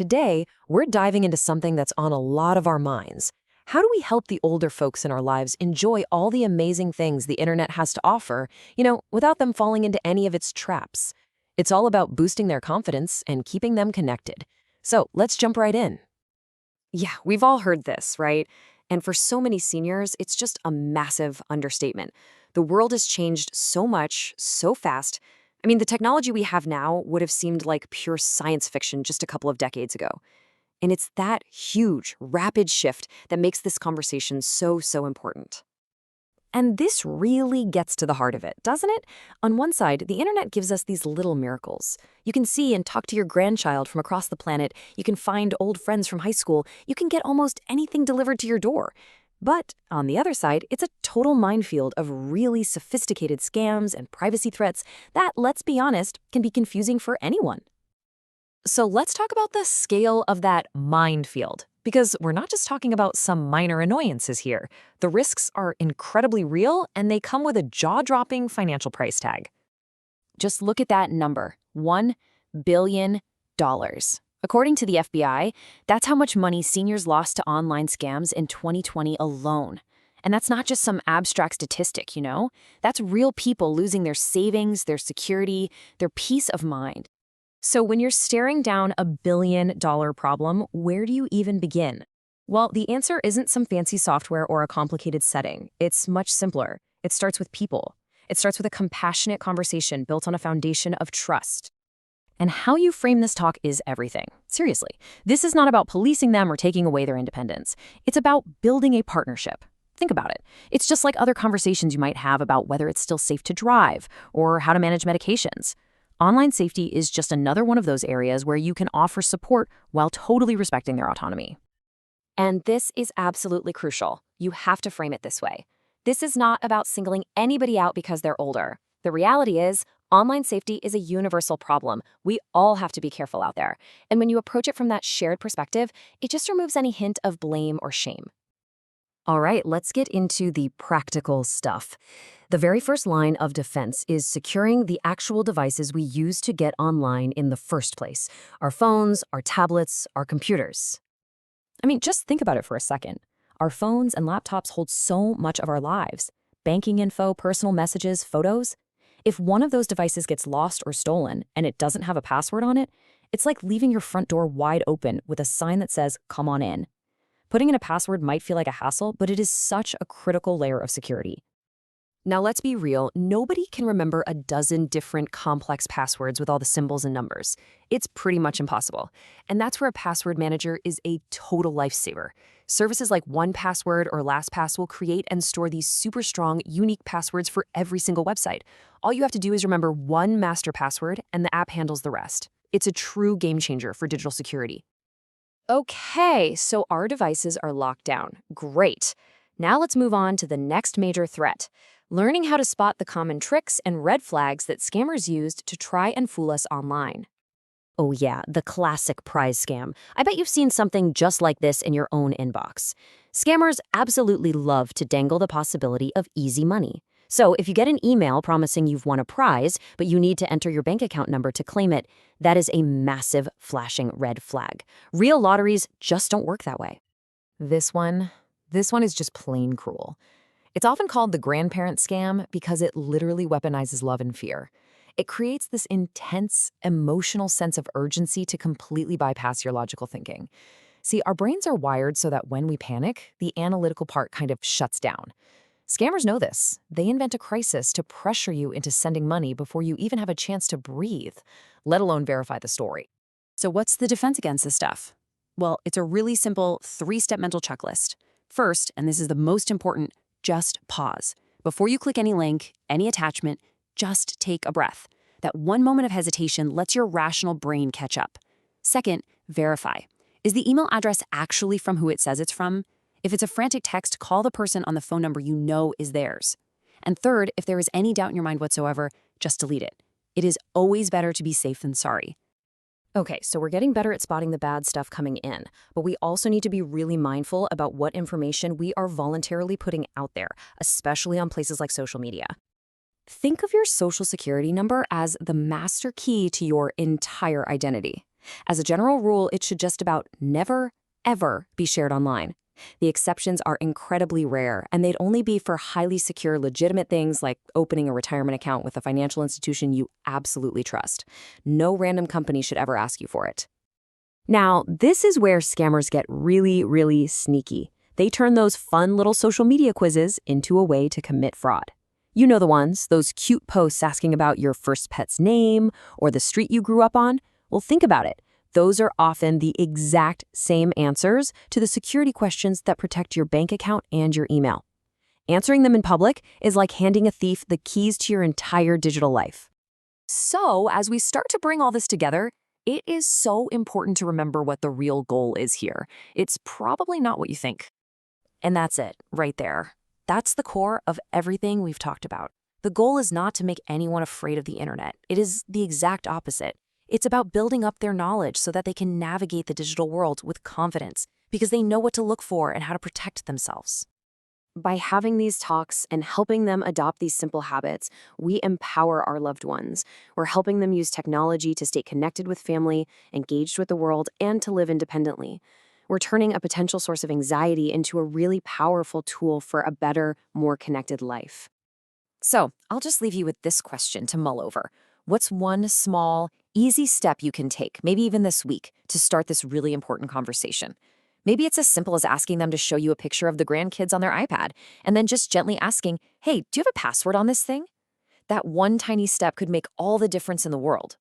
Today, we're diving into something that's on a lot of our minds. How do we help the older folks in our lives enjoy all the amazing things the internet has to offer, without them falling into any of its traps? It's all about boosting their confidence and keeping them connected. So let's jump right in. Yeah, we've all heard this, right? And for so many seniors, it's just a massive understatement. The world has changed so much, so fast. I mean, the technology we have now would have seemed like pure science fiction just a couple of decades ago. And it's that huge, rapid shift that makes this conversation so important. And this really gets to the heart of it, doesn't it? On one side, the internet gives us these little miracles. You can see and talk to your grandchild from across the planet. You can find old friends from high school. You can get almost anything delivered to your door. But on the other side, it's a total minefield of really sophisticated scams and privacy threats that, let's be honest, can be confusing for anyone. So let's talk about the scale of that minefield, because we're not just talking about some minor annoyances here. The risks are incredibly real, and they come with a jaw-dropping financial price tag. Just look at that number, $1 billion. According to the FBI, that's how much money seniors lost to online scams in 2020 alone. And that's not just some abstract statistic, That's real people losing their savings, their security, their peace of mind. So when you're staring down a $1 billion problem, where do you even begin? Well, the answer isn't some fancy software or a complicated setting. It's much simpler. It starts with people. It starts with a compassionate conversation built on a foundation of trust. And how you frame this talk is everything. Seriously, this is not about policing them or taking away their independence. It's about building a partnership. Think about it. It's just like other conversations you might have about whether it's still safe to drive or how to manage medications. Online safety is just another one of those areas where you can offer support while totally respecting their autonomy. And this is absolutely crucial. You have to frame it this way. This is not about singling anybody out because they're older. The reality is, online safety is a universal problem. We all have to be careful out there. And when you approach it from that shared perspective, it just removes any hint of blame or shame. All right, let's get into the practical stuff. The very first line of defense is securing the actual devices we use to get online in the first place. Our phones, our tablets, our computers. I mean, just think about it for a second. Our phones and laptops hold so much of our lives. Banking info, personal messages, photos. If one of those devices gets lost or stolen and it doesn't have a password on it, it's like leaving your front door wide open with a sign that says, "Come on in." Putting in a password might feel like a hassle, but it is such a critical layer of security. Now let's be real, nobody can remember a dozen different complex passwords with all the symbols and numbers. It's pretty much impossible. And that's where a password manager is a total lifesaver. Services like 1Password or LastPass will create and store these super strong, unique passwords for every single website. All you have to do is remember one master password, and the app handles the rest. It's a true game changer for digital security. Okay, so our devices are locked down. Great. Now let's move on to the next major threat. Learning how to spot the common tricks and red flags that scammers used to try and fool us online. Oh yeah, the classic prize scam. I bet you've seen something just like this in your own inbox. Scammers absolutely love to dangle the possibility of easy money. So if you get an email promising you've won a prize, but you need to enter your bank account number to claim it, that is a massive flashing red flag. Real lotteries just don't work that way. This one is just plain cruel. It's often called the grandparent scam because it literally weaponizes love and fear. It creates this intense, emotional sense of urgency to completely bypass your logical thinking. See, our brains are wired so that when we panic, the analytical part kind of shuts down. Scammers know this. They invent a crisis to pressure you into sending money before you even have a chance to breathe, let alone verify the story. So what's the defense against this stuff? Well, it's a really simple 3-step mental checklist. First, and this is the most important, just pause. Before you click any link, any attachment, just take a breath. That one moment of hesitation lets your rational brain catch up. Second, verify. Is the email address actually from who it says it's from? If it's a frantic text, call the person on the phone number you know is theirs. And third, if there is any doubt in your mind whatsoever, just delete it. It is always better to be safe than sorry. Okay, so we're getting better at spotting the bad stuff coming in, but we also need to be really mindful about what information we are voluntarily putting out there, especially on places like social media. Think of your social security number as the master key to your entire identity. As a general rule, it should just about never, ever be shared online. The exceptions are incredibly rare, and they'd only be for highly secure, legitimate things like opening a retirement account with a financial institution you absolutely trust. No random company should ever ask you for it. Now, this is where scammers get really, really sneaky. They turn those fun little social media quizzes into a way to commit fraud. You know the ones, those cute posts asking about your first pet's name or the street you grew up on. Well, think about it. Those are often the exact same answers to the security questions that protect your bank account and your email. Answering them in public is like handing a thief the keys to your entire digital life. So, as we start to bring all this together, it is so important to remember what the real goal is here. It's probably not what you think. And that's it, right there. That's the core of everything we've talked about. The goal is not to make anyone afraid of the internet. It is the exact opposite. It's about building up their knowledge so that they can navigate the digital world with confidence because they know what to look for and how to protect themselves. By having these talks and helping them adopt these simple habits, we empower our loved ones. We're helping them use technology to stay connected with family, engaged with the world, and to live independently. We're turning a potential source of anxiety into a really powerful tool for a better, more connected life. So, I'll just leave you with this question to mull over. What's one small, easy step you can take, maybe even this week, to start this really important conversation? Maybe it's as simple as asking them to show you a picture of the grandkids on their iPad, and then just gently asking, hey, do you have a password on this thing? That one tiny step could make all the difference in the world.